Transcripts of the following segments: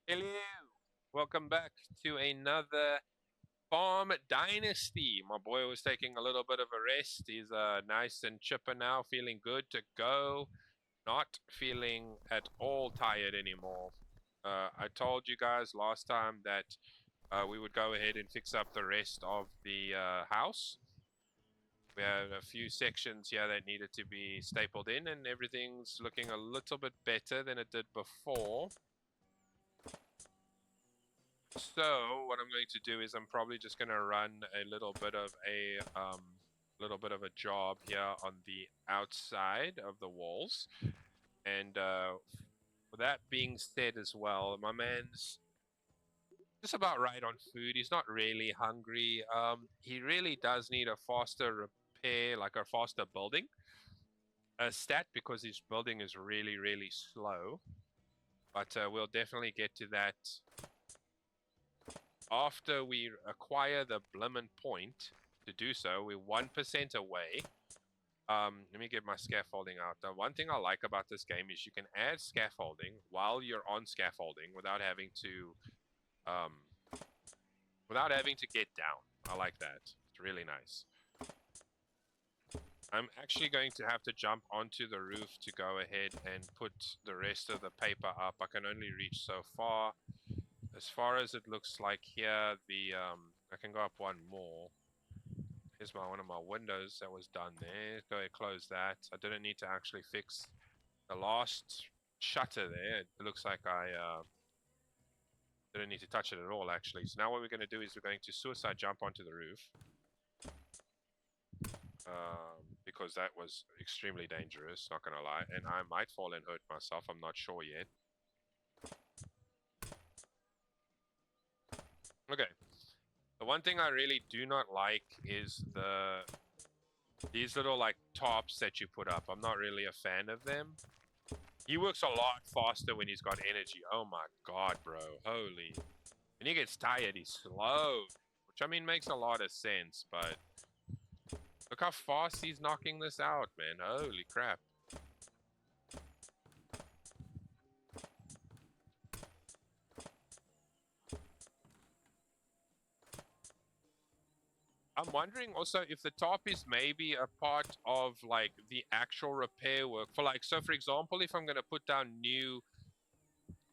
Hello, welcome back to another Farm Dynasty. My boy was taking a little bit of a rest. He's nice and chipper now, feeling good to go. Not feeling at all tired anymore. I told you guys last time that we would go ahead and fix up the rest of the house. We had a few sections here that needed to be stapled in, and everything's looking a little bit better than it did before. So what I'm going to do is I'm probably just going to run a little bit of a job here on the outside of the walls. And with that being said as well, my man's just about right on food. He's not really hungry. He really does need a faster repair, like a faster building stat, because his building is really, really slow. But we'll definitely get to that after we acquire the blimmin' point. To do so, we're 1% away. Let me get my scaffolding out. The one thing I like about this game is you can add scaffolding while you're on scaffolding without having to get down. I like that. It's really nice. I'm actually going to have to jump onto the roof to go ahead and put the rest of the paper up. I can only reach so far. As far as it looks like here, I can go up one more. Here's one of my windows that was done there. Go ahead, close that. I didn't need to actually fix the last shutter there. It looks like I didn't need to touch it at all, actually. So now what we're going to do is we're going to suicide jump onto the roof. Because that was extremely dangerous, not going to lie. And I might fall and hurt myself. I'm not sure yet. Okay. The one thing I really do not like is these little like tops that you put up. I'm not really a fan of them. He works a lot faster when he's got energy. Oh my god, bro. Holy. When he gets tired, he's slow. Which, I mean, makes a lot of sense, but look how fast he's knocking this out, man. Holy crap. I'm wondering also if the top is maybe a part of like the actual repair work for like, so for example, if I'm going to put down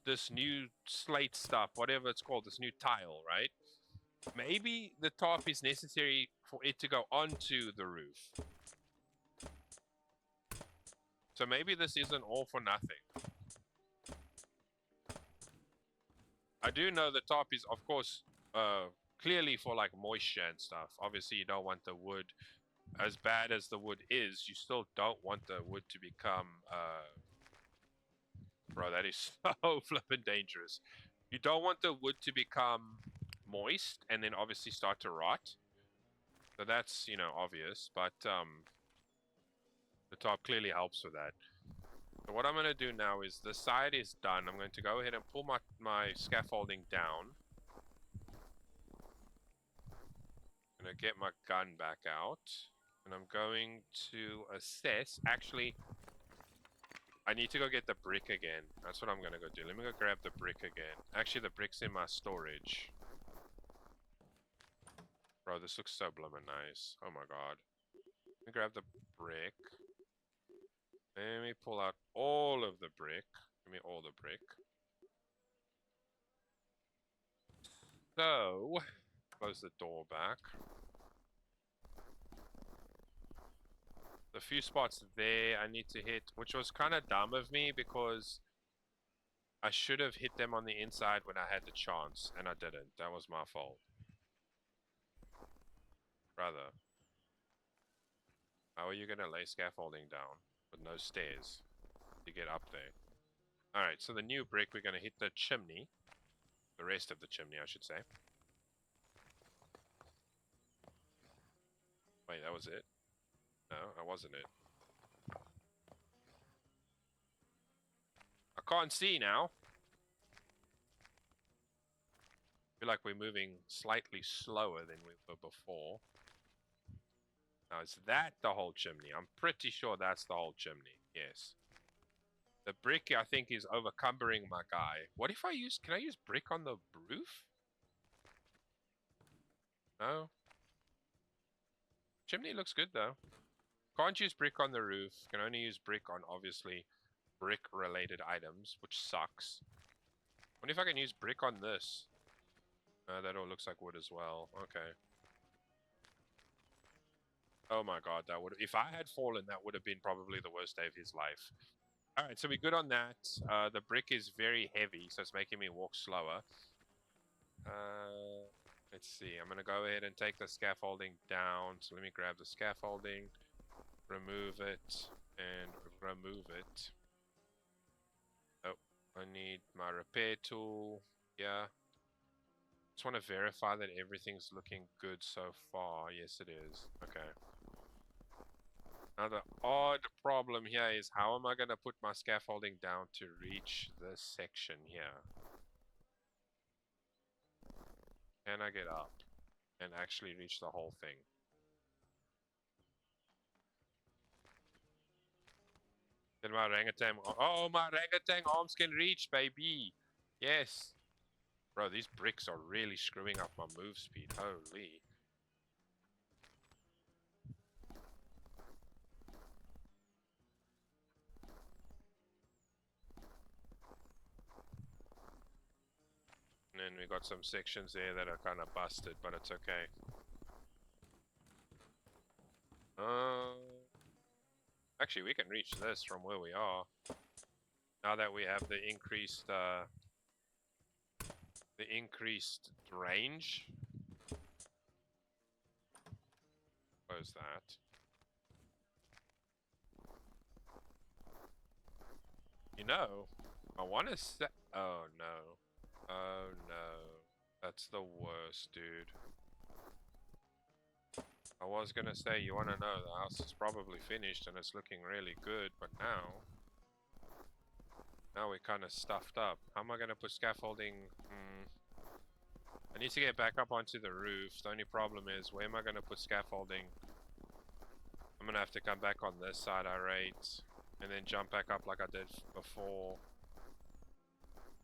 this new slate stuff, whatever it's called, this new tile, right? Maybe the top is necessary for it to go onto the roof. So maybe this isn't all for nothing. I do know the top is, of course, clearly for like moisture and stuff. Obviously, you don't want the wood, as bad as the wood is, you still don't want the wood to become, bro, that is so flippin' dangerous. You don't want the wood to become moist and then obviously start to rot. So that's, obvious, but the top clearly helps with that. So what I'm going to do now is the side is done. I'm going to go ahead and pull my scaffolding down. I'm going to get my gun back out. And I'm going to assess. Actually, I need to go get the brick again. That's what I'm going to go do. Let me go grab the brick again. Actually, the brick's in my storage. Bro, this looks so bloomin' nice. Oh my god. Let me grab the brick. Let me pull out all of the brick. Give me all the brick. So, close the door back. The few spots there I need to hit, which was kind of dumb of me because I should have hit them on the inside when I had the chance, and I didn't. That was my fault. Brother. How are you going to lay scaffolding down with no stairs to get up there? Alright, so the new brick, we're going to hit the chimney. The rest of the chimney, I should say. Wait, that was it? No, that wasn't it. I can't see now. I feel like we're moving slightly slower than we were before. Now, is that the whole chimney? I'm pretty sure that's the whole chimney. Yes. The brick, I think, is overcumbering my guy. What if I use... Can I use brick on the roof? No. Chimney looks good, though. Can't use brick on the roof. Can only use brick on, obviously, brick-related items, which sucks. What if I can use brick on this? That all looks like wood as well. Okay. Oh my god, that would... If I had fallen, that would have been probably the worst day of his life. Alright, so we're good on that. The brick is very heavy, so it's making me walk slower. Let's see. I'm going to go ahead and take the scaffolding down. So let me grab the scaffolding, remove it, and remove it. Oh, I need my repair tool. Yeah. Just want to verify that everything's looking good so far. Yes, it is. Okay. Now the odd problem here is how am I going to put my scaffolding down to reach this section here? Can I get up and actually reach the whole thing? Then my orangutan... Oh, my orangutan arms can reach, baby! Yes! Bro, these bricks are really screwing up my move speed. Holy. And then we got some sections there that are kind of busted, but it's okay. Actually, we can reach this from where we are. Now that we have the increased range. Close that. You know, I want to set... Oh, no. Oh, no. That's the worst, dude. I was gonna say, you wanna know, the house is probably finished and it's looking really good, but now we're kind of stuffed up. How am I gonna put scaffolding? I need to get back up onto the roof. The only problem is, where am I gonna put scaffolding? I'm gonna have to come back on this side, I rate, and then jump back up like I did before.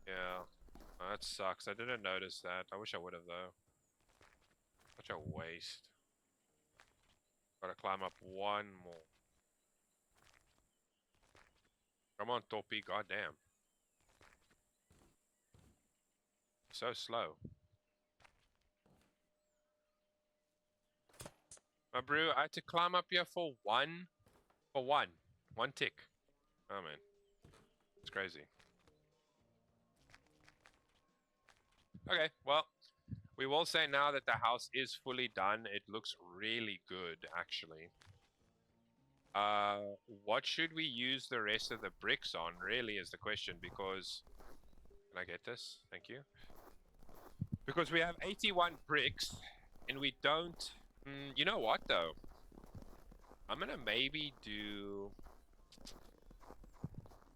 Yeah, oh, that sucks. I didn't notice that. I wish I would have though. Such a waste. Gotta climb up one more. Come on, Toppy, goddamn. So slow. My brew, I had to climb up here for one tick. Oh man, it's crazy. Okay, well, we will say now that the house is fully done. It looks really good, actually. What should we use the rest of the bricks on, really, is the question, because... Can I get this? Thank you. Because we have 81 bricks, and we don't... you know what, though? I'm gonna maybe do...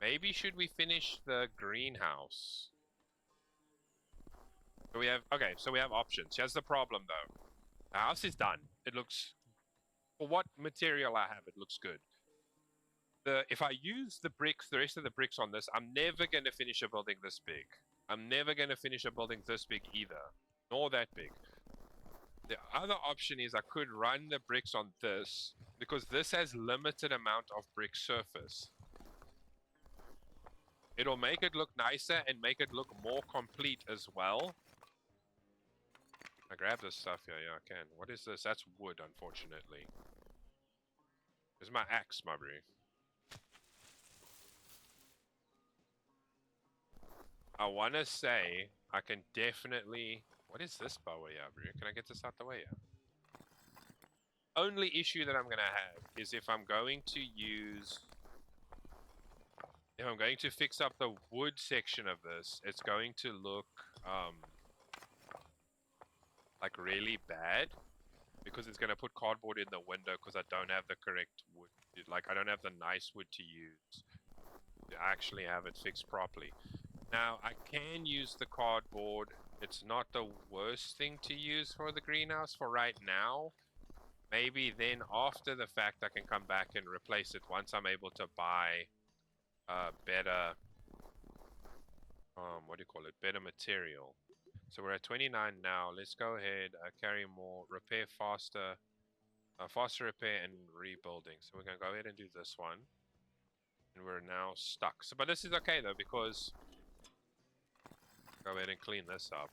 Maybe should we finish the greenhouse? So we have... Okay, so we have options. Here's the problem, though. The house is done. It looks... For what material I have, it looks good. If I use the bricks, the rest of the bricks on this, I'm never going to finish a building this big. I'm never going to finish a building this big either. Nor that big. The other option is I could run the bricks on this, because this has limited amount of brick surface. It'll make it look nicer and make it look more complete as well. I grab this stuff here, yeah, I can. What is this? That's wood, unfortunately. This is my axe, my bro. I want to say I can definitely... What is this bow here, bro? Can I get this out the way here? Only issue that I'm going to have is if I'm going to use... If I'm going to fix up the wood section of this, it's going to look... like really bad, because it's going to put cardboard in the window because I don't have the correct wood. Like, I don't have the nice wood to use to actually have it fixed properly. Now, I can use the cardboard. It's not the worst thing to use for the greenhouse for right now. Maybe then after the fact I can come back and replace it once I'm able to buy better, what do you call it? Better material. So we're at 29 now. Let's go ahead, carry more, repair faster, faster repair and rebuilding. So we're gonna go ahead and do this one. And we're now stuck. So, but this is okay though, because go ahead and clean this up.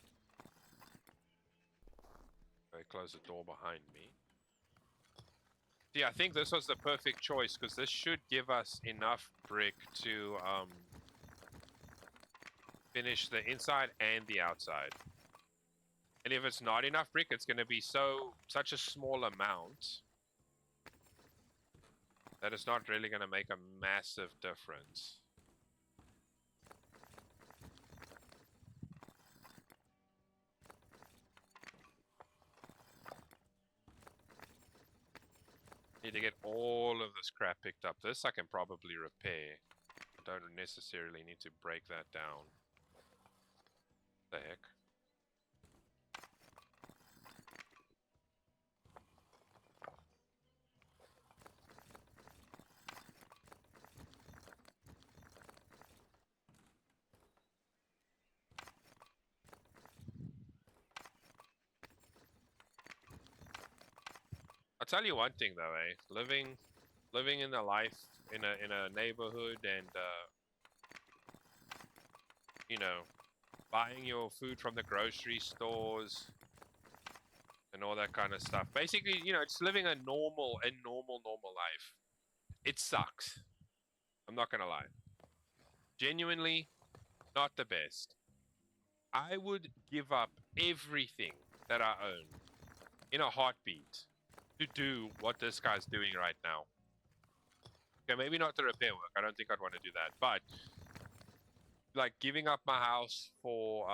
Okay, close the door behind me. Yeah, I think this was the perfect choice because this should give us enough brick to finish the inside and the outside. And if it's not enough brick, it's going to be such a small amount that it's not really going to make a massive difference. Need to get all of this crap picked up. This I can probably repair. I don't necessarily need to break that down. The heck? I'll tell you one thing though, living in a life in a neighborhood and you know, buying your food from the grocery stores and all that kind of stuff. Basically, you know, it's living a normal life. It sucks. I'm not gonna lie. Genuinely, not the best. I would give up everything that I own in a heartbeat to do what this guy's doing right now. Okay, maybe not the repair work. I don't think I'd want to do that. But like giving up my house for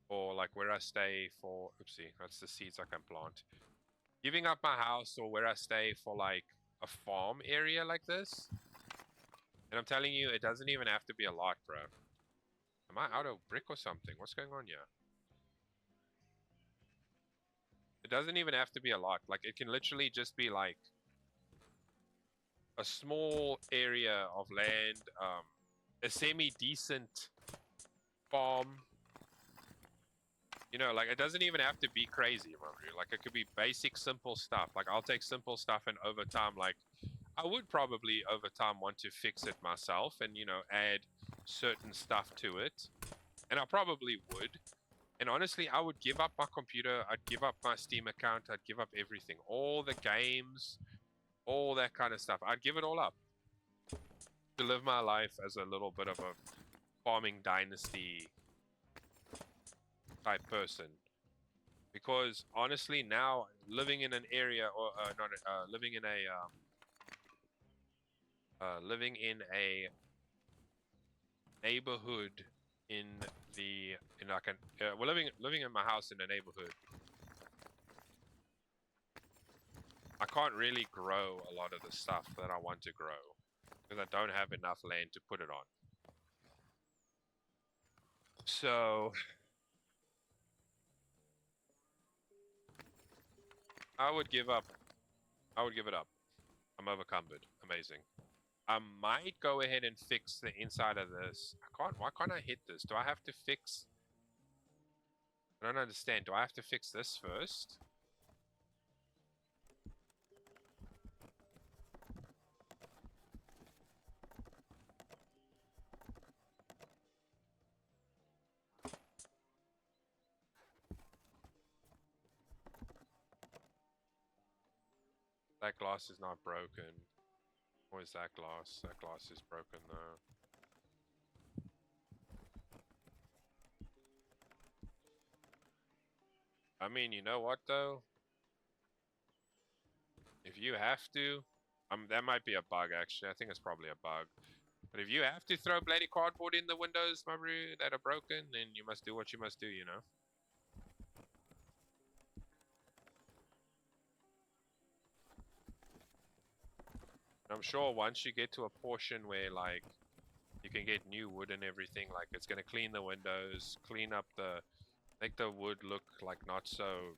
like where I stay for oopsie, that's the seeds I can plant. Giving up my house or where I stay for like a farm area like this. And I'm telling you, it doesn't even have to be a lot, bro. Am I out of brick or something? What's going on here? It doesn't even have to be a lot. Like, it can literally just be like a small area of land, a semi-decent farm. You know, like, it doesn't even have to be crazy, like, it could be basic, simple stuff. Like, I'll take simple stuff and over time, like, I would probably over time want to fix it myself and, you know, add certain stuff to it. And I probably would. And honestly, I would give up my computer. I'd give up my Steam account. I'd give up everything. All the games, all that kind of stuff. I'd give it all up to live my life as a little bit of a farming dynasty type person. Because honestly, now living in an area or not living in a neighborhood we're living in my house in a neighborhood. I can't really grow a lot of the stuff that I want to grow because I don't have enough land to put it on. So I would give up. I would give it up. I'm overcumbered. Amazing. I might go ahead and fix the inside of this. Why can't I hit this? Do I have to fix? I don't understand. Do I have to fix this first? That glass is not broken. Or is that glass? That glass is broken though. I mean, you know what though? If you have to, that might be a bug actually. I think it's probably a bug. But if you have to throw bloody cardboard in the windows, my bro, that are broken, then you must do what you must do, you know? And I'm sure once you get to a portion where, like, you can get new wood and everything, like, it's gonna clean the windows, clean up make the wood look, like, not so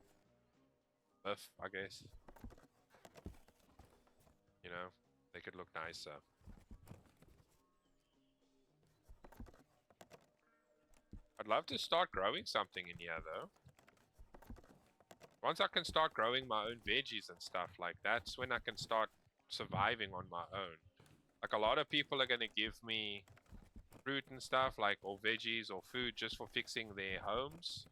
buff, I guess. You know? Make it look nicer. I'd love to start growing something in here, though. Once I can start growing my own veggies and stuff, like, that's when I can start surviving on my own. Like, a lot of people are going to give me fruit and stuff, like, or veggies or food just for fixing their homes.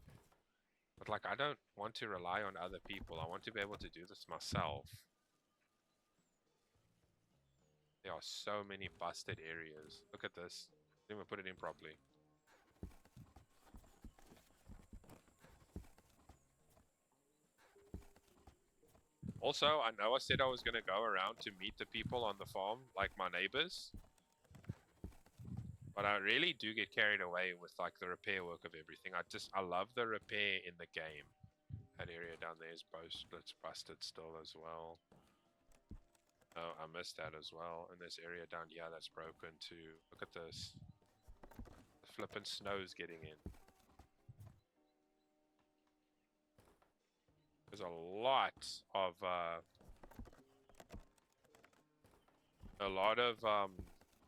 But, like, I don't want to rely on other people. I want to be able to do this myself. There are so many busted areas. Look at this. Didn't even put it in properly. Also, I know I said I was going to go around to meet the people on the farm, like my neighbors. But I really do get carried away with like the repair work of everything. I love the repair in the game. That area down there is it's busted still as well. Oh, I missed that as well. And this area down here that's broken too. Look at this. The flippin' snow's getting in. There's a lot of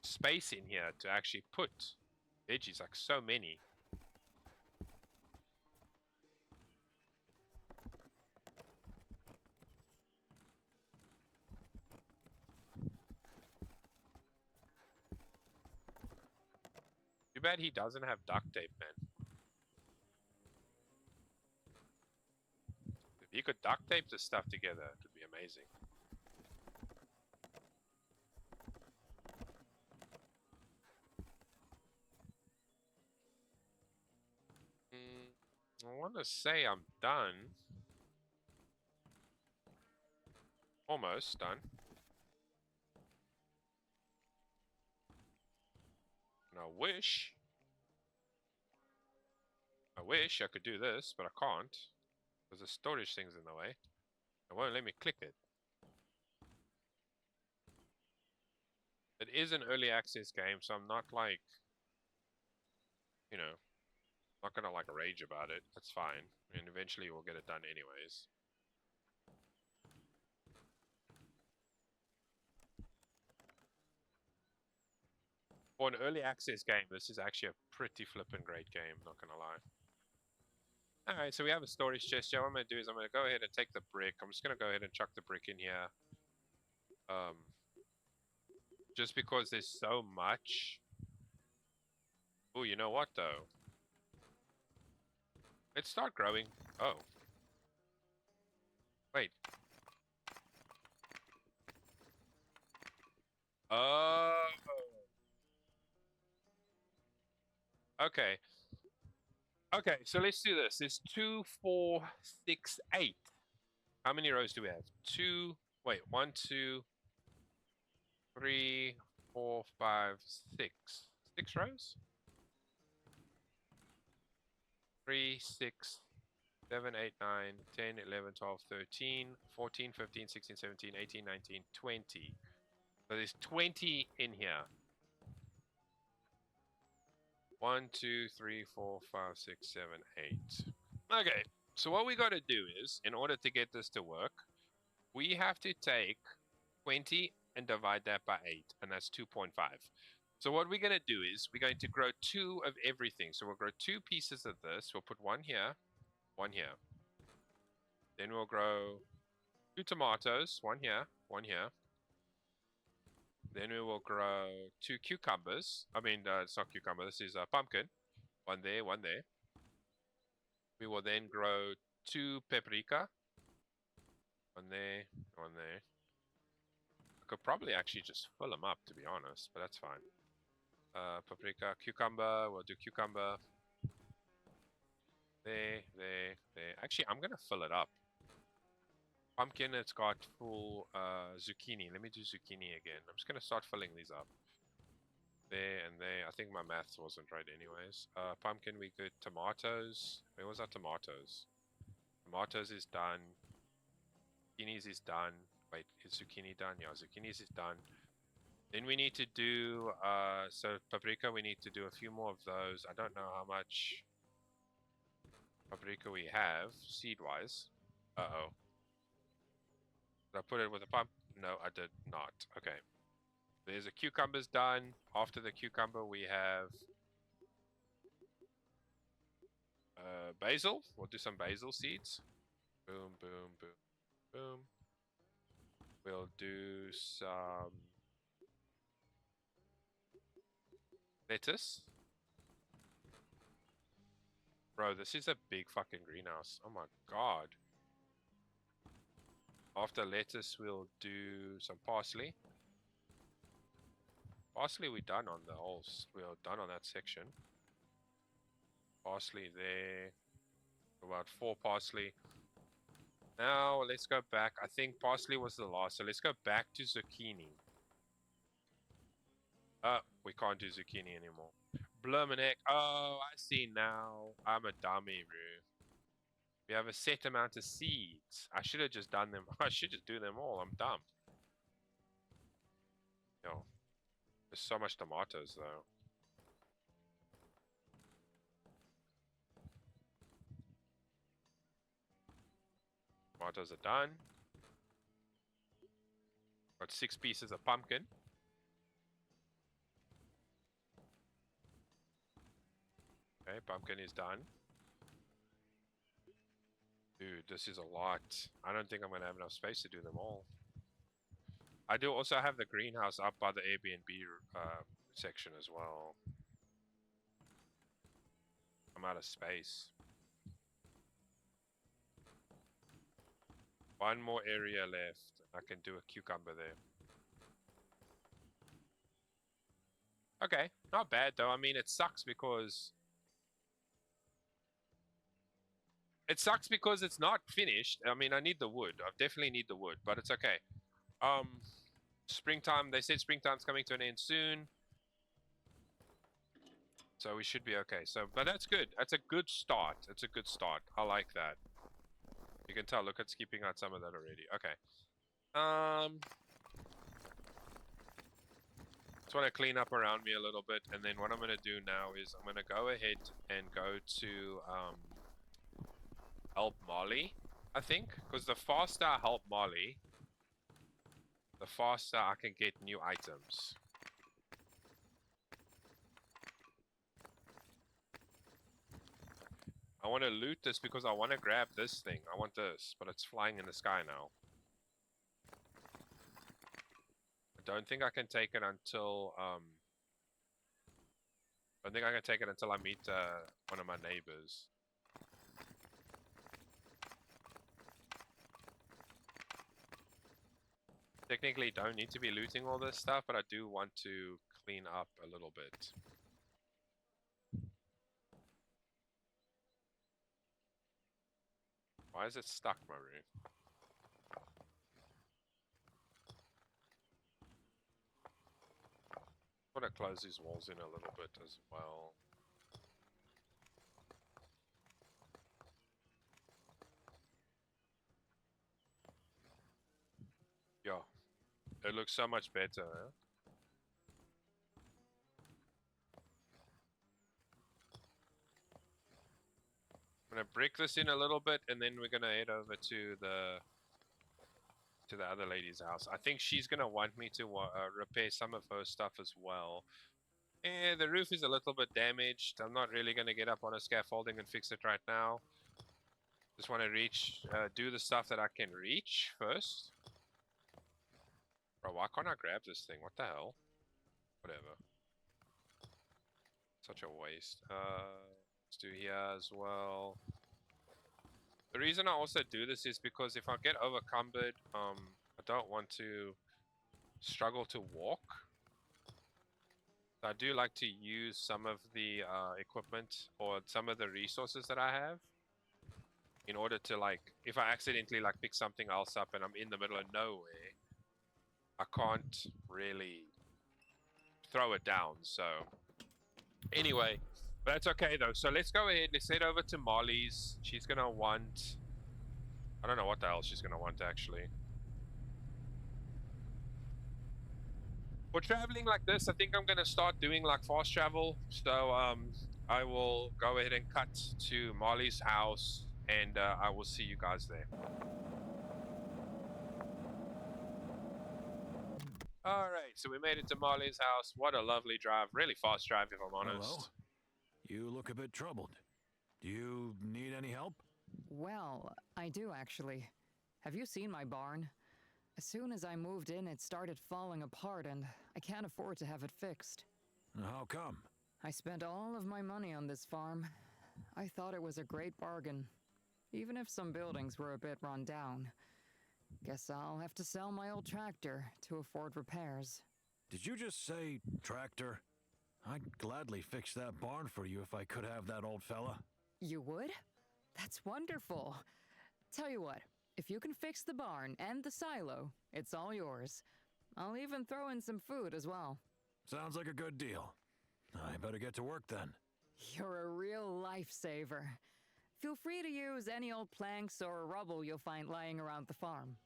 space in here to actually put veggies, like so many. Too bad he doesn't have duct tape, man. If he could duct tape this stuff together, it would be amazing. I want to say I'm done. Almost done. And I wish I could do this, but I can't. Because the storage thing's in the way. It won't let me click it. It is an early access game, so I'm not like, you know, not gonna like rage about it. That's fine. I mean, eventually we'll get it done anyways. For an early access game, this is actually a pretty flippin' great game, not gonna lie. Alright, so we have a storage chest here. What I'm gonna do is I'm gonna go ahead and take the brick. I'm just gonna go ahead and chuck the brick in here. Just because there's so much. Oh, you know what though? Let's start growing. Oh. Wait. Oh. Okay. Okay, so let's do this. There's 2, 4, 6, 8. How many rows do we have? 2. Wait, 1, 2, 3, 4, 5, 6. 6 rows? 3, 6, 7, 8, 9, 10, 11, 12, 13, 14, 15, 16, 17, 18, 19, 20. So there's 20 in here. 1, 2, 3, 4, 5, 6, 7, 8. Okay, so what we got to do is, in order to get this to work, we have to take 20 and divide that by 8, and that's 2.5. So what we're going to do is, we're going to grow 2 of everything. So we'll grow 2 pieces of this. We'll put 1 here, 1 here. Then we'll grow 2 tomatoes, 1 here, 1 here. Then we will grow 2 cucumbers. I mean, it's not cucumber, this is a pumpkin. 1 there, 1 there. We will then grow 2 paprika. 1 there, 1 there. I could probably actually just fill them up, to be honest, but that's fine. Paprika, cucumber, we'll do cucumber. There, there, there. Actually, I'm going to fill it up. Pumpkin, it's got full zucchini. Let me do zucchini again. I'm just going to start filling these up. There and there. I think my maths wasn't right anyways. Pumpkin, we good. Tomatoes. Where was our tomatoes? Tomatoes is done. Zucchinis is done. Wait, is zucchini done? Yeah, zucchinis is done. Then we need to do, so paprika, we need to do a few more of those. I don't know how much paprika we have, seed-wise. Uh-oh. Did I put it with a pump? No, I did not. Okay. There's a cucumber's done. After the cucumber, we have basil. We'll do some basil seeds. Boom, boom, boom, boom. We'll do some lettuce. Bro, this is a big fucking greenhouse. Oh my god. After lettuce, we'll do some parsley. Parsley, we're done on the whole. We're done on that section. Parsley there. About 4 parsley. Now let's go back. I think parsley was the last, so let's go back to zucchini. We can't do zucchini anymore. Blurmanek. Oh, I see now. I'm a dummy, bro. We have a set amount of seeds. I should have just done them. I should just do them all. I'm dumb. Yo, there's so much tomatoes though. Tomatoes are done. Got 6 pieces of pumpkin. Okay, pumpkin is done. Dude, this is a lot. I don't think I'm going to have enough space to do them all. I do also have the greenhouse up by the Airbnb section as well. I'm out of space. One more area left. I can do a cucumber there. Okay, not bad though. I mean, it sucks because... it's not finished. I mean, I need the wood. I definitely need the wood, but it's okay. Springtime, they said springtime's coming to an end soon. So we should be okay. So, but that's good. That's a good start. It's a good start. I like that. You can tell, look, it's keeping out some of that already. Okay. Just want to clean up around me a little bit. And then what I'm going to do now is I'm going to go ahead and go to help Molly, I think. Because the faster I help Molly, the faster I can get new items. I want to loot this because I want to grab this thing. I want this, but it's flying in the sky now. I don't think I can take it until, I don't think I can take it until I meet one of my neighbors. Technically don't need to be looting all this stuff, but I do want to clean up a little bit. Why is it stuck, Maru? I want to close these walls in a little bit as well. Yeah, it looks so much better, huh? I'm gonna break this in a little bit, and then we're gonna head over to the other lady's house. I think she's gonna want me to repair some of her stuff as well. The roof is a little bit damaged. I'm not really gonna get up on a scaffolding and fix it right now. Just want to do the stuff that I can reach first. Bro, why can't I grab this thing? What the hell? Whatever. Such a waste. Let's do here as well. The reason I also do this is because if I get overcumbered, I don't want to struggle to walk. I do like to use some of the equipment or some of the resources that I have in order to, like, if I accidentally like pick something else up and I'm in the middle of nowhere, I can't really throw it down. So anyway, but that's okay though. So let's go ahead. Let's head over to Molly's. She's gonna want, I don't know what the hell she's gonna want actually. For traveling like this, I think I'm gonna start doing like fast travel. So I will go ahead and cut to Molly's house, and I will see you guys there. All right, so we made it to Molly's house. What a lovely drive. Really fast drive, if I'm honest. Hello? You look a bit troubled. Do you need any help? Well, I do actually. Have you seen my barn? As soon as I moved in, it started falling apart, and I can't afford to have it fixed. How come? I spent all of my money on this farm. I thought it was a great bargain, even if some buildings were a bit run down. Guess I'll have to sell my old tractor to afford repairs. Did you just say tractor? I'd gladly fix that barn for you if I could have that old fella. You would? That's wonderful. Tell you what, if you can fix the barn and the silo, it's all yours. I'll even throw in some food as well. Sounds like a good deal. I better get to work then. You're a real lifesaver. Feel free to use any old planks or rubble you'll find lying around the farm.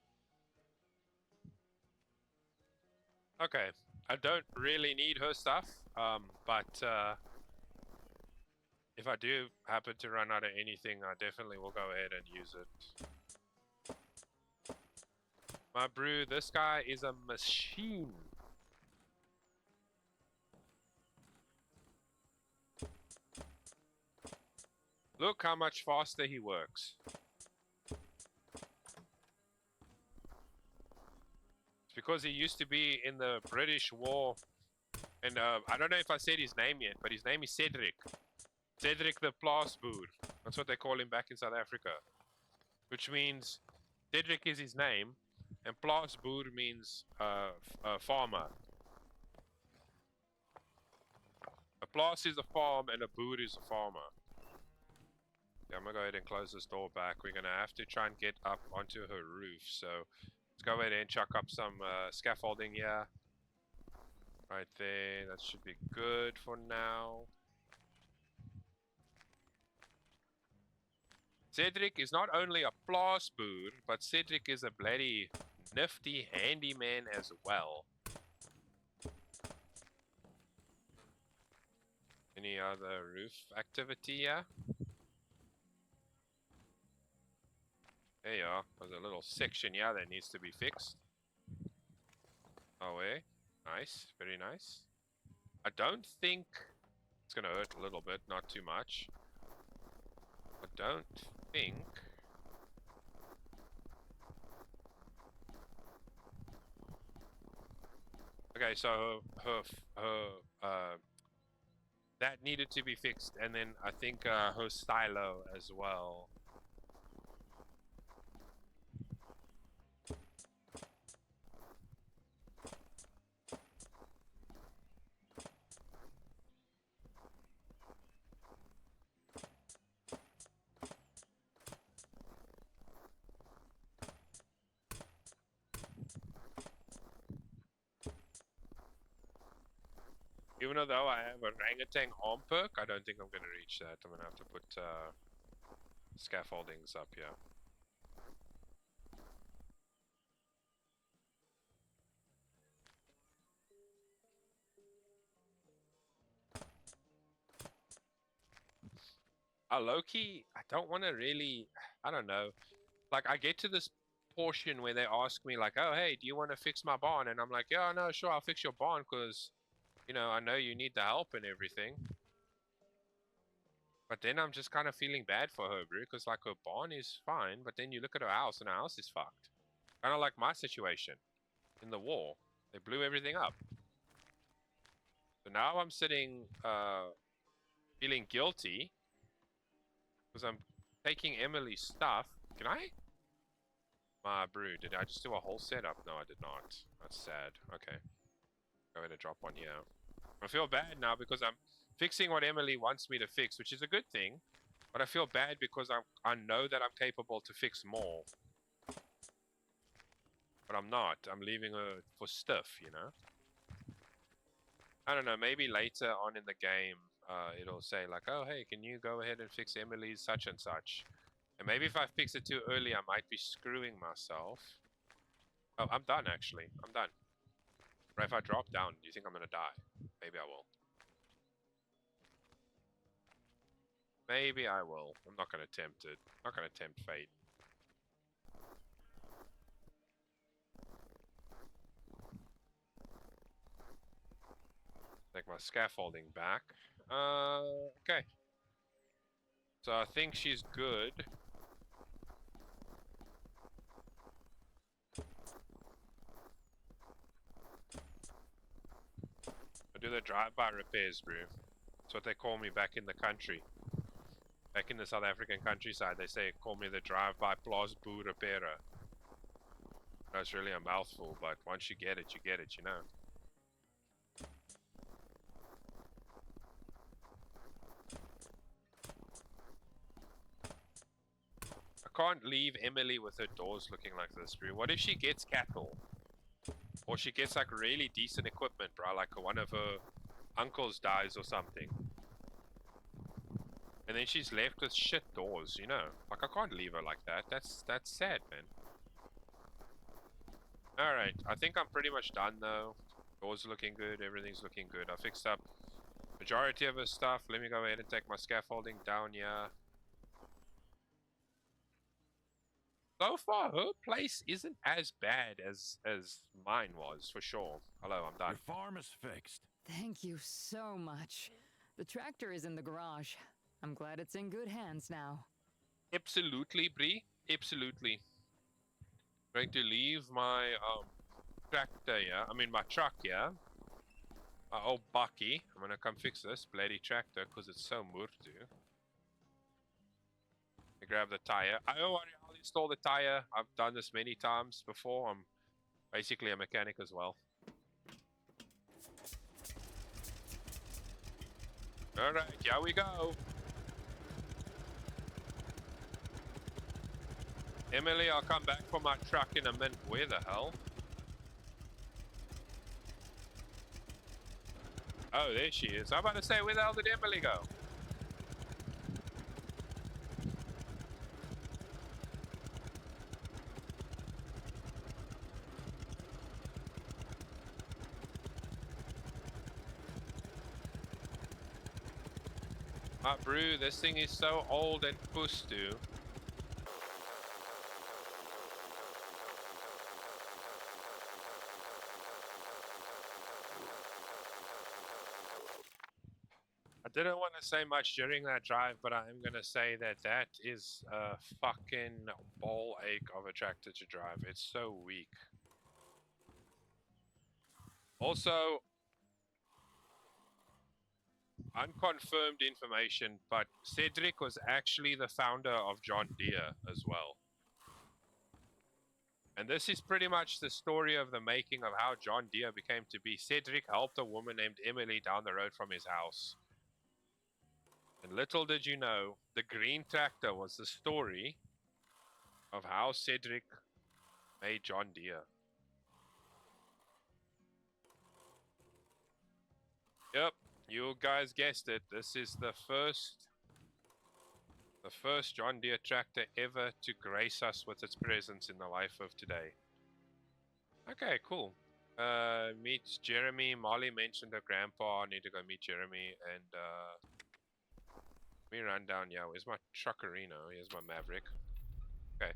Okay, I don't really need her stuff, but if I do happen to run out of anything, I definitely will go ahead and use it. My brew, this guy is a machine. Look how much faster he works. It's because he used to be in the British War. And I don't know if I said his name yet, but his name is Cedric. Cedric the Plaasboer. That's what they call him back in South Africa. Which means Cedric is his name, and Plaasboer means farmer. A plaas is a farm, and a boer is a farmer. Yeah, I'm gonna go ahead and close this door back. We're gonna have to try and get up onto her roof. So let's go ahead and chuck up some scaffolding here. Right there. That should be good for now. Cedric is not only a plaasboer, but Cedric is a bloody nifty handyman as well. Any other roof activity here? There you are. There's a little section here that needs to be fixed. Away. Nice. Very nice. I don't think it's going to hurt a little bit, not too much. I don't think... Okay, so that needed to be fixed, and then I think her stylo as well. Even though I have a orangutan arm perk, I don't think I'm going to reach that. I'm going to have to put scaffoldings up here. Low-key, I don't want to really, I don't know. Like, I get to this portion where they ask me, like, oh, hey, do you want to fix my barn? And I'm like, yeah, no, sure, I'll fix your barn, because... You know, I know you need the help and everything. But then I'm just kind of feeling bad for her, bro. Because, like, her barn is fine. But then you look at her house and her house is fucked. Kind of like my situation in the war. They blew everything up. So now I'm sitting, feeling guilty. Because I'm taking Emily's stuff. Can I? Brew, did I just do a whole setup? No, I did not. That's sad. Okay. Go ahead and drop one here. I feel bad now because I'm fixing what Emily wants me to fix, which is a good thing. But I feel bad because I know that I'm capable to fix more. But I'm not. I'm leaving her for stuff, you know? I don't know, maybe later on in the game, it'll say like, oh, hey, can you go ahead and fix Emily's such and such? And maybe if I fix it too early, I might be screwing myself. Oh, I'm done, actually. I'm done. But if I drop down, do you think I'm gonna die? Maybe I will. Maybe I will. I'm not gonna tempt it. I'm not gonna tempt fate. Take my scaffolding back. Okay. So I think she's good. I do the drive-by repairs, bro. That's what they call me back in the country. Back in the South African countryside, they say, call me the drive-by Plaas Boer repairer. That's really a mouthful, but once you get it, you know. I can't leave Emily with her doors looking like this, bro. What if she gets cattle? Or she gets like really decent equipment, bro. Like one of her uncles dies or something. And then she's left with shit doors, you know. Like I can't leave her like that. That's sad, man. Alright, I think I'm pretty much done though. Doors looking good, everything's looking good. I fixed up majority of her stuff. Let me go ahead and take my scaffolding down here. So far, her place isn't as bad as mine was, for sure. Hello, I'm done. Your farm is fixed. Thank you so much. The tractor is in the garage. I'm glad it's in good hands now. Absolutely, Bree. Absolutely. Going to leave my tractor here. I mean my truck here. My old Bucky. I'm gonna come fix this bloody tractor because it's so murtu. I grab the tire. Don't worry, I'll install the tire. I've done this many times before. I'm basically a mechanic as well. Alright, here we go. Emily, I'll come back for my truck in a minute. Where the hell? Oh, there she is. I'm about to say, where the hell did Emily go? Brew, this thing is so old and pustu. I didn't want to say much during that drive, but I am going to say that that is a fucking ball ache of a tractor to drive. It's so weak. Also, unconfirmed information, but Cedric was actually the founder of John Deere as well. And this is pretty much the story of the making of how John Deere became to be. Cedric helped a woman named Emily down the road from his house. And little did you know, the green tractor was the story of how Cedric made John Deere. Yep, you guys guessed it. This is the first John Deere tractor ever to grace us with its presence in the life of today. Okay, cool. Meet Jeremy. Molly mentioned her grandpa. I need to go meet Jeremy and let me run down here. Where's my truckerino? Here's my Maverick. Okay.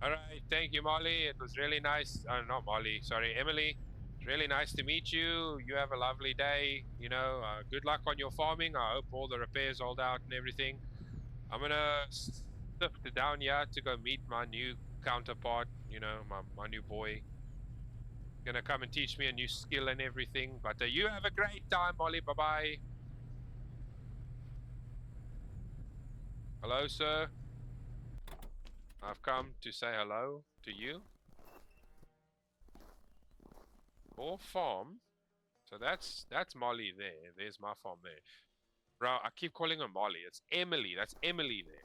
Alright, thank you, Molly. It was really nice. Not Molly, sorry, Emily. It's really nice to meet you. You have a lovely day. You know, good luck on your farming. I hope all the repairs hold out and everything. I'm gonna sift down here to go meet my new counterpart, you know, my new boy. Gonna come and teach me a new skill and everything. But you have a great time, Molly. Bye-bye. Hello, sir. I've come to say hello to you. Your farm. So that's Molly there. There's my farm there. Bro, I keep calling her Molly. It's Emily. That's Emily there.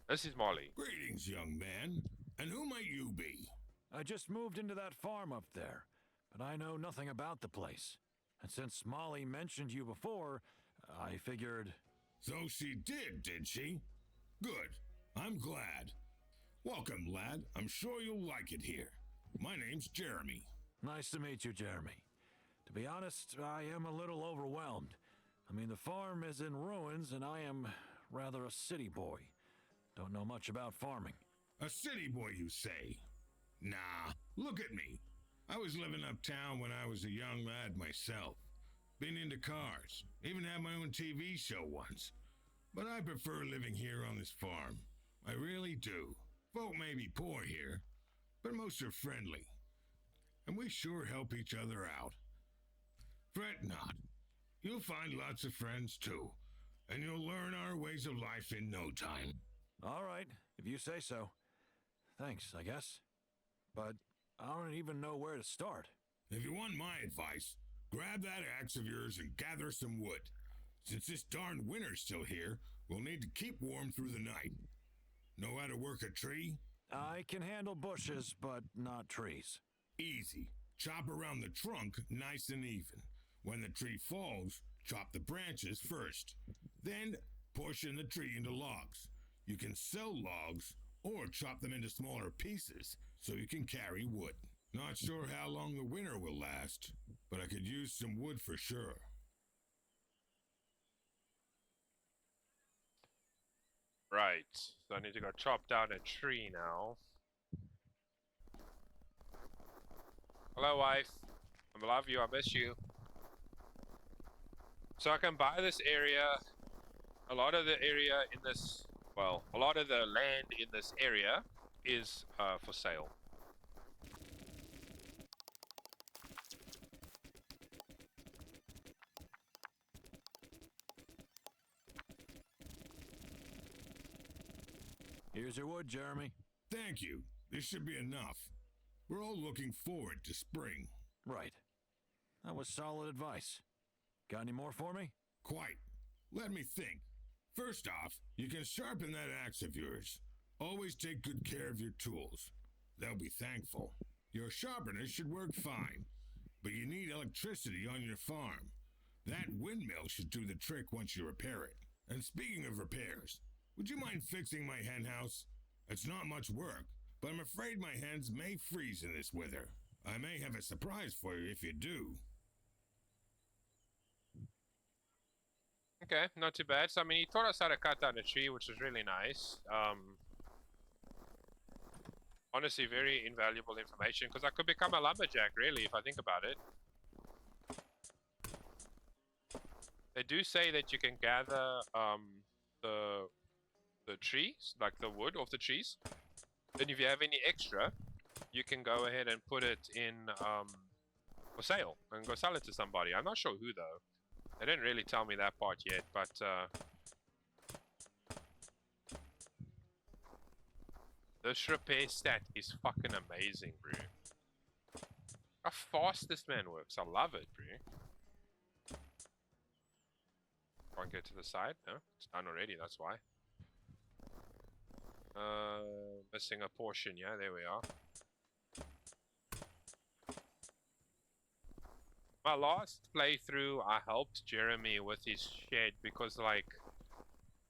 This is Molly. Greetings, young man. And who might you be? I just moved into that farm up there, but I know nothing about the place. And since Molly mentioned you before, I figured... So she did she? Good. I'm glad. Welcome, lad. I'm sure you'll like it here. My name's Jeremy. Nice to meet you, Jeremy. To be honest, I am a little overwhelmed. I mean, the farm is in ruins, and I am rather a city boy. Don't know much about farming. A city boy, you say? Nah, look at me. I was living uptown when I was a young lad myself. Been into cars. Even had my own TV show once. but I prefer living here on this farm. I really do. Folk may be poor here, but most are friendly, and we sure help each other out. Fret not. You'll find lots of friends too, and you'll learn our ways of life in no time. All right, if you say so. Thanks, I guess. But I don't even know where to start. If you want my advice, grab that axe of yours and gather some wood. Since this darn winter's still here, we'll need to keep warm through the night. Know how to work a tree? I can handle bushes, but not trees. Easy. Chop around the trunk nice and even. When the tree falls, chop the branches first. Then portion the tree into logs. You can sell logs or chop them into smaller pieces so you can carry wood. Not sure how long the winter will last, but I could use some wood for sure. Right. So I need to go chop down a tree now. Hello, wife. I love you. I miss you. So I can buy this area. A lot of the area in this, well, a lot of the land in this area is for sale. Here's your wood, Jeremy. Thank you. This should be enough. We're all looking forward to spring. Right. That was solid advice. Got any more for me? Quite. Let me think. First off, you can sharpen that axe of yours. Always take good care of your tools. They'll be thankful. Your sharpener should work fine, but you need electricity on your farm. That windmill should do the trick once you repair it. And speaking of repairs, would you mind fixing my henhouse? It's not much work, but I'm afraid my hens may freeze in this weather. I may have a surprise for you if you do. Okay, not too bad. So I mean, he taught us how to cut down a tree, which is really nice. Honestly, very invaluable information, because I could become a lumberjack, really, if I think about it. They do say that you can gather the trees, like the wood off the trees. And if you have any extra, you can go ahead and put it in for sale and go sell it to somebody. I'm not sure who though. They didn't really tell me that part yet, but this repair stat is fucking amazing, bro. How fast this man works. I love it, bro. Can't get to the side? No, it's done already, that's why. Missing a portion, yeah, there we are. My last playthrough, I helped Jeremy with his shed because, like,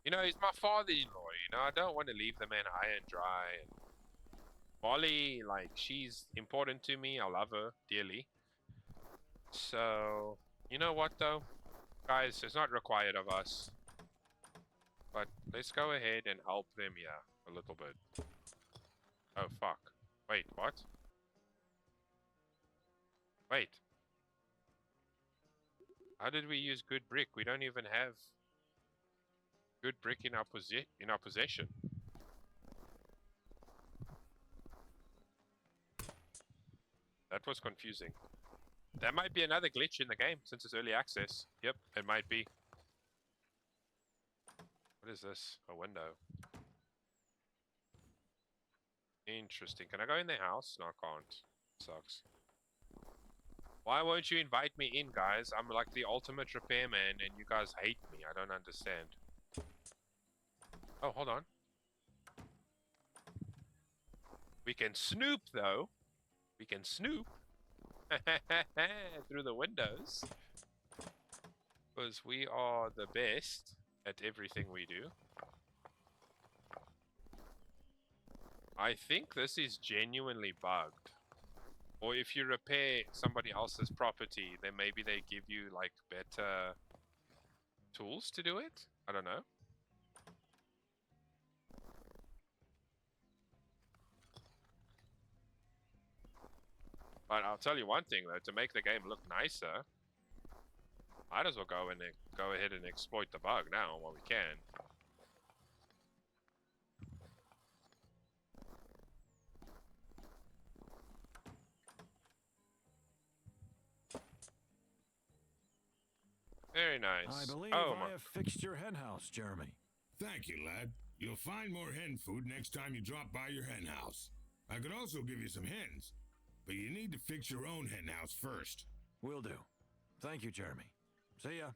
you know, he's my father-in-law, you know, I don't want to leave the man high and dry. And Molly, like, she's important to me, I love her dearly. So, you know what, though? Guys, it's not required of us. But let's go ahead and help them, yeah, a little bit. Oh, fuck. Wait, what? Wait. How did we use good brick? We don't even have good brick in our possession. That was confusing. That might be another glitch in the game since it's early access. Yep, it might be. What is this? A window. Interesting. Can I go in the house? No, I can't. Sucks. Why won't you invite me in, guys? I'm like the ultimate repairman and you guys hate me. I don't understand. Oh, hold on. We can snoop, though. We can snoop. Through the windows. Because we are the best at everything we do. I think this is genuinely bugged. Or if you repair somebody else's property, then maybe they give you, like, better tools to do it? I don't know. But I'll tell you one thing, though. To make the game look nicer, might as well go ahead and exploit the bug now while we can. Very nice. I believe Oh I have fixed your hen house, Jeremy. Thank you, lad. You'll find more hen food next time you drop by your hen house. I could also give you some hens, but you need to fix your own hen house first. Will do. Thank you, Jeremy. See ya.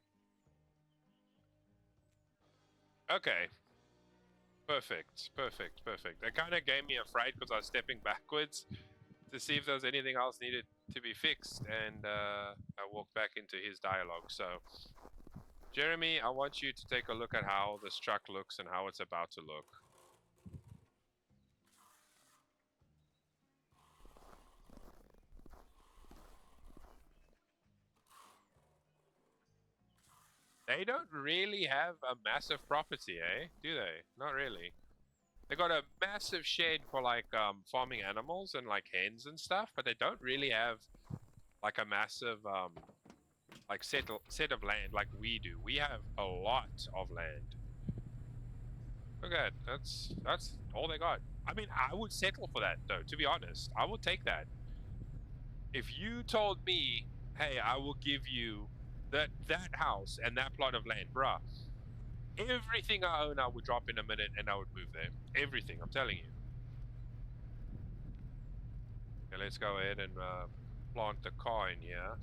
Okay. Perfect. It kind of gave me a fright because I was stepping backwards to see if there was anything else needed to be fixed, and I walked back into his dialogue. So, Jeremy, I want you to take a look at how this truck looks and how it's about to look. They don't really have a massive property, eh? Do they? Not really. They got a massive shed for like farming animals and like hens and stuff, but they don't really have like a massive like set of land like we do. We have a lot of land. Look at that. That's all they got. I mean, I would settle for that though, to be honest. I would take that. If you told me, hey, I will give you that house and that plot of land, bruh, everything I own I would drop in a minute and I would move there. Everything, I'm telling you. Okay, let's go ahead and plant the car in here.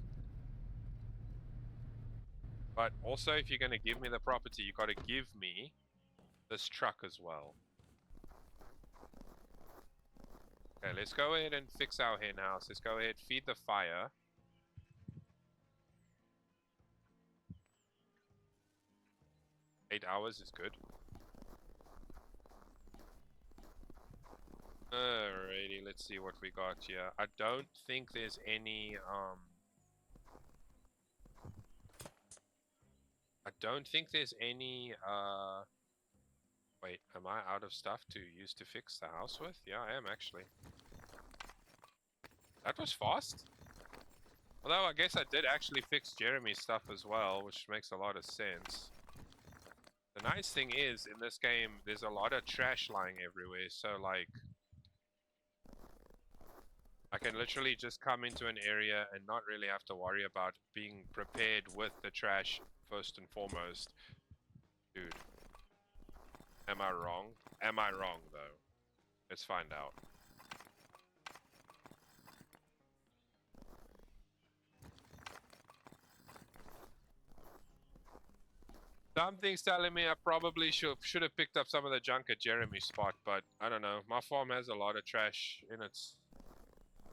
But also, if you're going to give me the property, you got to give me this truck as well. Okay, let's go ahead and fix our hen house. Let's go ahead, feed the fire. Eight hours is good. Alrighty, let's see what we got here. I don't think there's any wait, am I out of stuff to use to fix the house with? Yeah, I am actually. That was fast. Although I guess I did actually fix Jeremy's stuff as well, which makes a lot of sense. The nice thing is, in this game, there's a lot of trash lying everywhere, so like, I can literally just come into an area and not really have to worry about being prepared with the trash first and foremost. Dude. Am I wrong? Am I wrong, though? Let's find out. Something's telling me I probably should have picked up some of the junk at Jeremy's spot, but I don't know. My farm has a lot of trash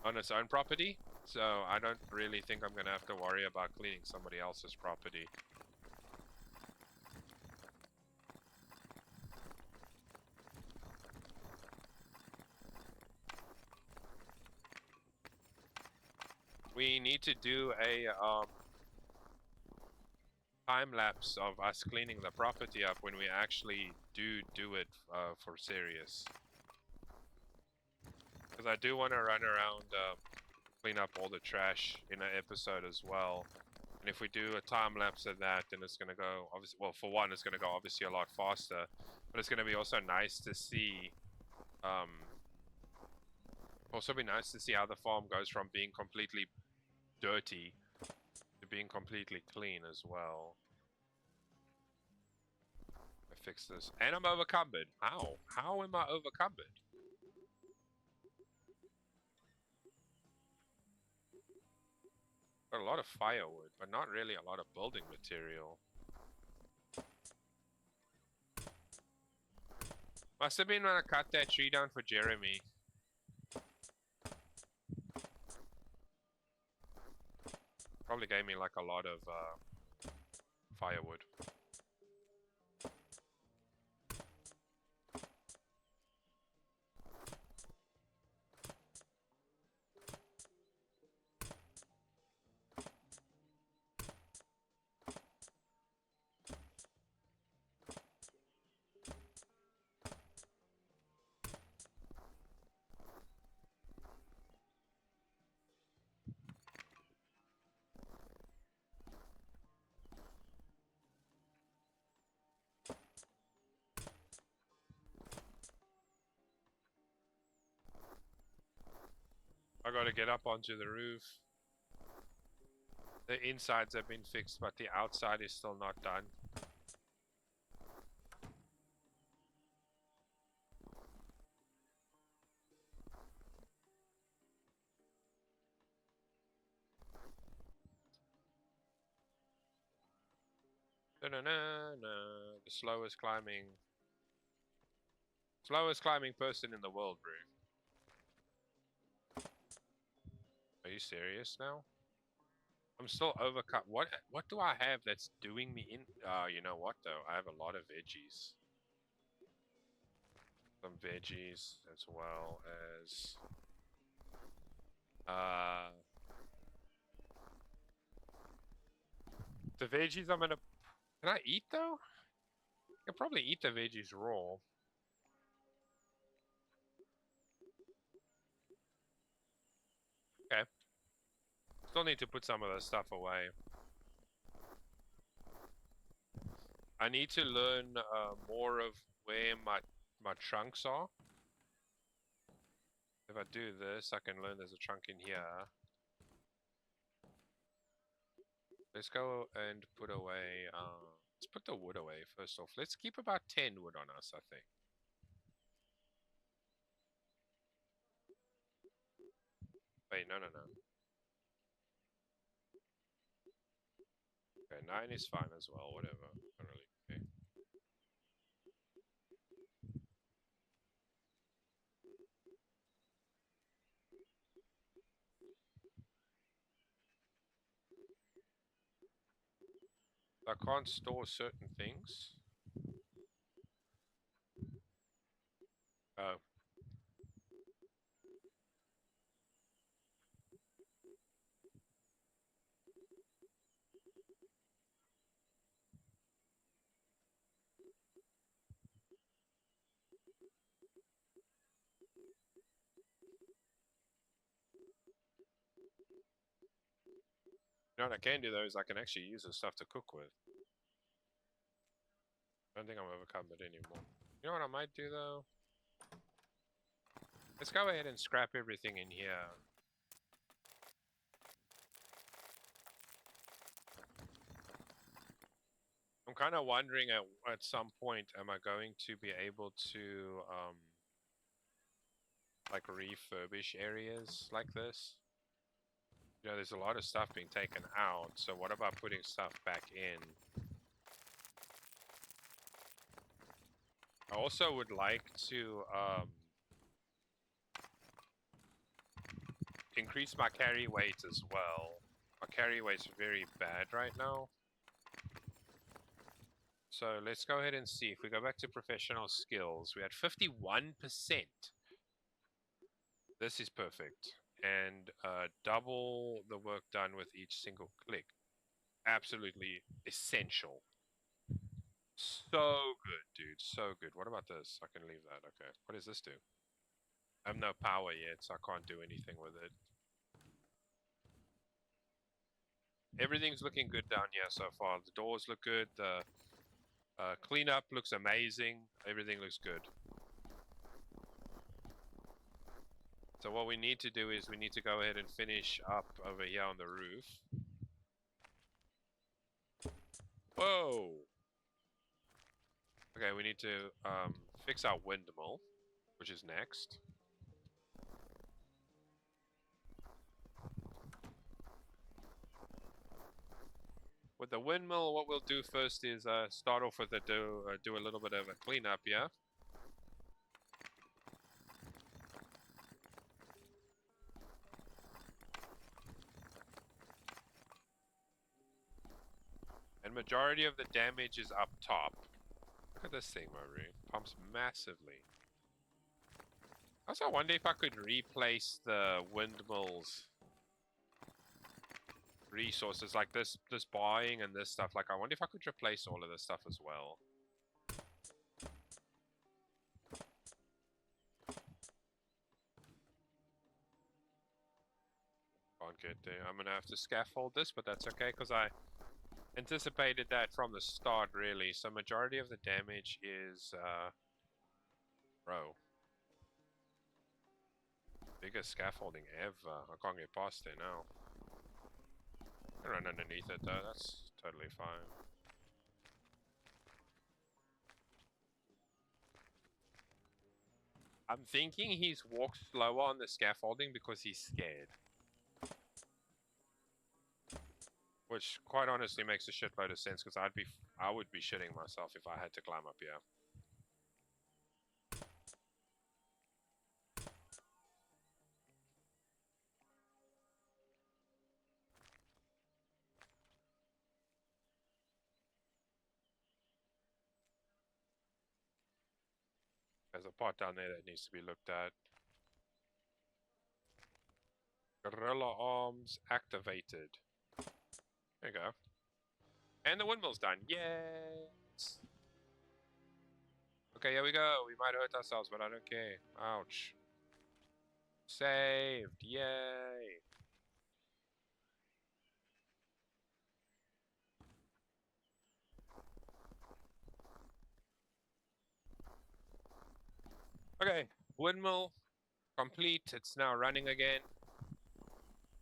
on its own property, so I don't really think I'm gonna have to worry about cleaning somebody else's property. We need to do a time lapse of us cleaning the property up when we actually do it for serious. Because I do want to run around, clean up all the trash in an episode as well. And if we do a time lapse of that, then it's going to go, obviously, well, for one, it's going to go obviously a lot faster. But it's going to be also nice to see, also be nice to see how the farm goes from being completely dirty to being completely clean as well. I fix this. And I'm overcumbered. How? How am I overcumbered? Got a lot of firewood, but not really a lot of building material. Must have been when I cut that tree down for Jeremy. Probably gave me like a lot of firewood. I gotta get up onto the roof. The insides have been fixed, but the outside is still not done. Da-na-na-na. The slowest climbing person in the world, bro. Are you serious now? I'm still overcut. What do I have that's doing me in? You know what though? I have a lot of veggies. Some veggies as well as the veggies I'm gonna. Can I eat though? I can probably eat the veggies raw. Okay. Still need to put some of the stuff away. I need to learn more of where my trunks are. If I do this, I can learn there's a trunk in here. Let's go and put away, let's put the wood away first off. Let's keep about 10 wood on us, I think. Wait, no. Okay, 9 is fine as well, whatever. Don't really care. I can't store certain things. Oh. You know what I can do though is I can actually use this stuff to cook with. I don't think I'm overcommitted anymore. You know what I might do though? Let's go ahead and scrap everything in here. I'm kind of wondering at some point, am I going to be able to like refurbish areas like this? You know, there's a lot of stuff being taken out, so what about putting stuff back in? I also would like to increase my carry weight as well. My carry weight's very bad right now. So let's go ahead and see. If we go back to professional skills, we had 51%. This is perfect. And double the work done with each single click. Absolutely essential. So good, dude. So good. What about this? I can leave that. Okay. What does this do? I have no power yet, so I can't do anything with it. Everything's looking good down here so far. The doors look good. The cleanup looks amazing. Everything looks good. So what we need to do is we need to go ahead and finish up over here on the roof. Whoa! Okay, we need to fix our windmill, which is next. With the windmill, what we'll do first is start off with do a little bit of a cleanup here. And majority of the damage is up top. Look at this thing, Marie. Pumps massively. Also, I wonder if I could replace the windmill's resources, like this buying and this stuff. Like, I wonder if I could replace all of this stuff as well. Can't get there. I'm gonna have to scaffold this, but that's okay, because I anticipated that from the start, really. So majority of the damage is, bro. Biggest scaffolding ever. I can't get past there now. I run underneath it though, that's totally fine. I'm thinking he's walked slower on the scaffolding because he's scared. Which quite honestly makes a shitload of sense because I would be shitting myself if I had to climb up here. There's a pot down there that needs to be looked at. Gorilla arms activated. There you go. And the windmill's done. Yes. Okay, here we go. We might hurt ourselves, but I don't care. Ouch. Saved. Yay. Okay, windmill complete. It's now running again.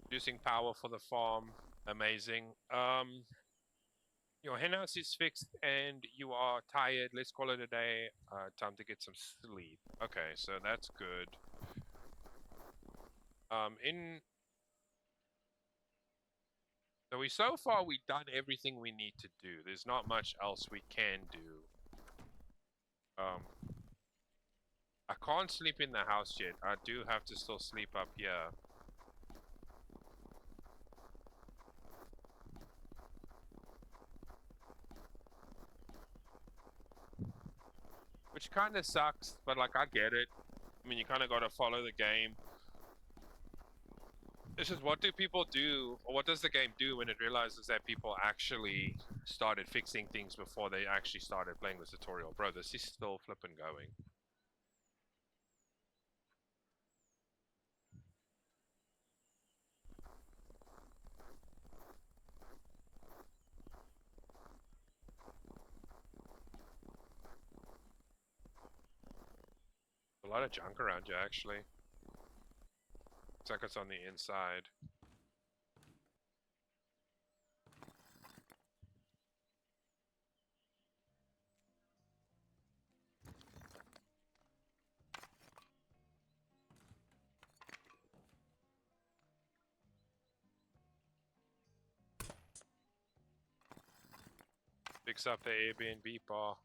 Producing power for the farm. Amazing. Your henhouse is fixed and you are tired. Let's call it a day. Time to get some sleep. Okay, so that's good. So far we've done everything we need to do. There's not much else we can do. I can't sleep in the house yet. I do have to still sleep up here. Which kind of sucks, but like I get it. I mean, you kind of got to follow the game. It's just, what do people do, or what does the game do when it realizes that people actually started fixing things before they actually started playing the tutorial? Bro, this is still flipping going. A lot of junk around you, actually. Looks like it's on the inside. Picks up the Airbnb bar.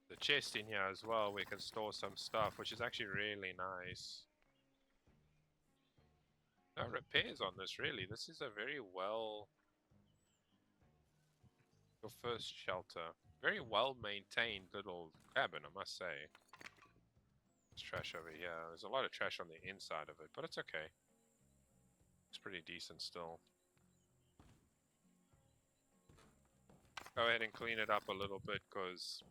The chest in here as well, we can store some stuff, which is actually really nice. No repairs on this, really. This is a very well... Your first shelter. Very well maintained little cabin, I must say. There's trash over here. There's a lot of trash on the inside of it, but it's okay. It's pretty decent still. Go ahead and clean it up a little bit, because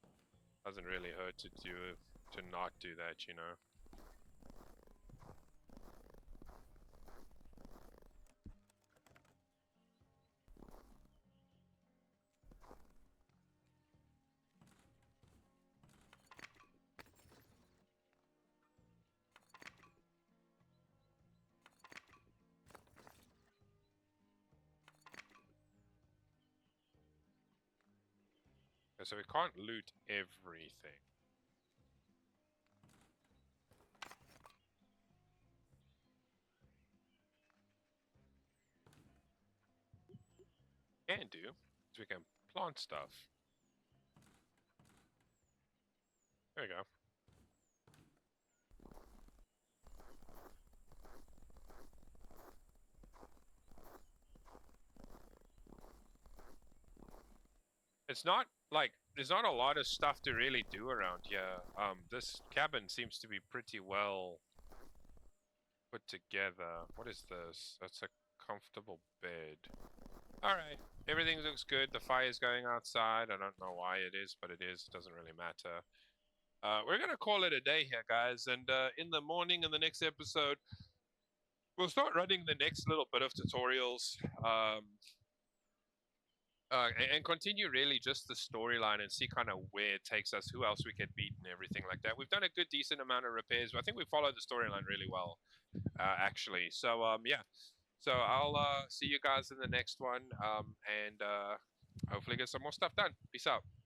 it doesn't really hurt to not do that, you know. So we can't loot everything. Can do is we can plant stuff. There we go. It's not like there's not a lot of stuff to really do around here. This cabin seems to be pretty well put together. What is this? That's a comfortable bed. Alright, everything looks good. The fire's going outside. I don't know why it is, but it is. It doesn't really matter. We're gonna call it a day here, guys. And in the morning, in the next episode, we'll start running the next little bit of tutorials. And continue really just the storyline and see kind of where it takes us, who else we can beat and everything like that. We've done a good, decent amount of repairs. I think we followed the storyline really well, actually. So, yeah. So I'll see you guys in the next one, and hopefully get some more stuff done. Peace out.